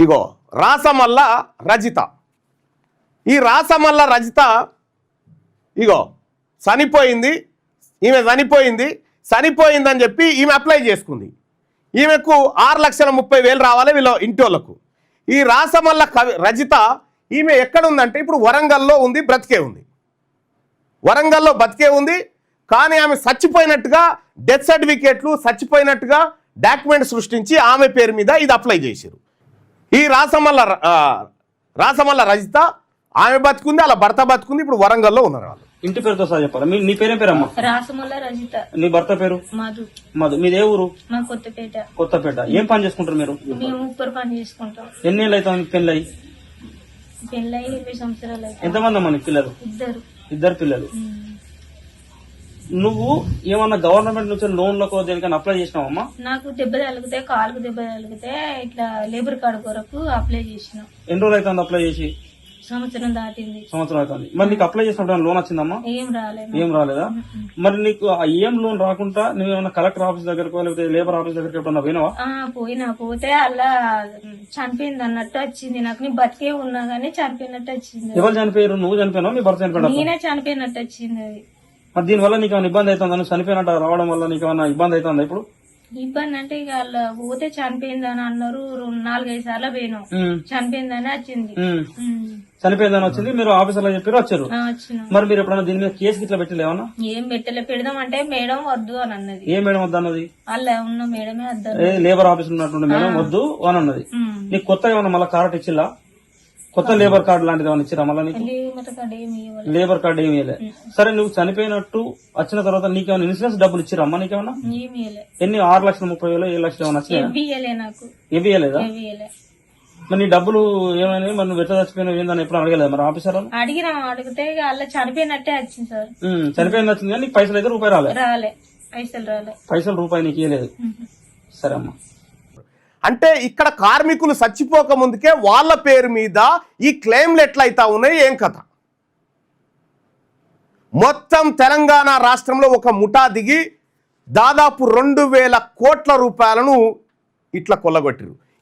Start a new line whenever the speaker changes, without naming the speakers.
ఇగో రాసమల్ల రజిత, ఈ రాసమల్ల రజిత ఇగో చనిపోయింది, ఈమె చనిపోయిందని చెప్పి ఈమె అప్లై చేసుకుంది. ఈమెకు 6,30,000 రావాలి వీళ్ళ ఇంటి వాళ్ళకు. ఈ రాసమల్ల రజిత ఈమె ఎక్కడుందంటే ఇప్పుడు వరంగల్లో ఉంది, బ్రతికే ఉంది, వరంగల్లో బతికే ఉంది. కానీ ఆమె చచ్చిపోయినట్టుగా డెత్ సర్టిఫికేట్లు, చచ్చిపోయినట్టుగా డాక్యుమెంట్ సృష్టించి ఆమె పేరు మీద ఇది అప్లై చేశారు. ఈ రాసమల్ల రజిత ఆమె బతుకుంది, అలా భర్త బతుకుంది, ఇప్పుడు వరంగల్లో ఉన్నారు వాళ్ళు.
ఇంటి పేరుతో సహా చెప్పాలి. నీ పేరే పేరమ్మా?
రాసమల్ల రజిత.
నీ భర్త పేరు?
మధు.
మధు. మీదే ఊరు?
మా కొత్తపేట.
కొత్తపేట. ఏం పని చేసుకుంటారు మీరు?
మేము ఉప్పర్ పని చేసుకుంటాం.
ఎన్ని ఏళ్ళు అవుతాం పెళ్ళయి?
పెళ్ళై 20 సంవత్సరాలు అయితే.
ఎంతమంది అమ్మా నీకు పిల్లలు?
ఇద్దరు
పిల్లలు. నువ్వు ఏమన్నా గవర్నమెంట్ నుంచి లోన్లకు దేనికైనా అప్లై చేసినావమ్మా?
నాకు దెబ్బ తగిలితే, కాలుకు దెబ్బ తగిలితే ఇట్లా లేబర్ కార్డు కొరకు అప్లై చేసిన.
ఎన్ని రోజులు అవుతుంది అప్లై చేసి?
సంవత్సరం దాటింది.
సంవత్సరం అవుతుంది. మరి నీకు అప్లై చేసినప్పుడు లోన్ వచ్చిందమ్మా? ఏం రాలేదా? మరి నీకు ఏం లోన్ రాకుండా నువ్వు ఏమన్నా కలెక్టర్ ఆఫీస్ దగ్గరకు లేకపోతే లేబర్ ఆఫీస్ దగ్గరికి ఎప్పుడన్నా పోయినావా?
పోతే అలా చనిపోయింది అన్నట్టు వచ్చింది నాకు. నీ బతికే ఉన్నా గానీ చనిపోయినట్టు వచ్చింది.
ఎవరు చనిపోయారు? నువ్వు చనిపోయినావు, మీ భర్త చనిపోయినా?
నేనే చనిపోయినట్టు వచ్చింది. అది
మరి దీనివల్ల నీకు ఏమైనా ఇబ్బంది అవుతుందా? నువ్వు చనిపోయినట్టు రావడం వల్ల నీకు ఏమైనా ఇబ్బంది అవుతుందా? ఇప్పుడు
ఇబ్బంది అంటే ఇక అలా పోతే చనిపోయిందని అన్నారు. 4-5 సార్లు పోయినాం. చనిపోయిందని వచ్చింది.
చనిపోయిందని వచ్చింది. మీరు ఆఫీసర్లో చెప్పారు, వచ్చారు. మరి మీరు ఎప్పుడైనా దీని మీద కేసు ఇట్లా పెట్టలేమన్నా?
ఏం పెట్టలే. పెడదాం అంటే మేడం వద్దు అని అన్నది.
ఏ మేడం వద్దు అన్నది?
అలా ఉన్న మేడమే వద్దు.
లేబర్ ఆఫీస్ ఉన్నటువంటి మేడం వద్దు అని అన్నది. నీకు కొత్తగా ఏమన్నా మళ్ళీ కార్డు ఇచ్చిల్లా? కొత్త లేబర్ కార్డు లాంటిది ఏమైనా ఇచ్చిరా మళ్ళీ నీకు? లేబర్ కార్డు ఏమి ఇవ్వలే. సరే, నువ్వు చనిపోయినట్టు వచ్చిన తర్వాత నీకేమైనా ఇన్సూరెన్స్ డబ్బులు ఇచ్చిరా అమ్మా? నీకేమన్నా ఎన్ని? 6,30,000 7,00,000 ఏమైనా వచ్చినాయి? ఏమి ఇవ్వలేదా? మరి నీ డబ్బులు ఏమైనా? మరి నువ్వు ఎట్లా చచ్చిపోయినావు ఏందని ఎప్పుడు అడగలేదు మరి ఆఫీసర్?
అడిగినా. అడిగితే అలా చనిపోయినట్టే వచ్చింది సార్.
చనిపోయింది వచ్చింది కానీ నీకు పైసలు అయితే రూపాయి రాలే? పైసలు రూపాయి నీకు ఇవ్వలేదు. సరే అమ్మా.
అంటే ఇక్కడ కార్మికులు చచ్చిపోక ముందుకే వాళ్ళ పేరు మీద ఈ క్లెయిమ్లు ఎట్లయితా ఉన్నాయి, ఏం కథ? మొత్తం తెలంగాణ రాష్ట్రంలో ఒక ముఠా దిగి దాదాపు 2,000 కోట్ల రూపాయలను ఇట్లా కొల్లగొట్టిరు.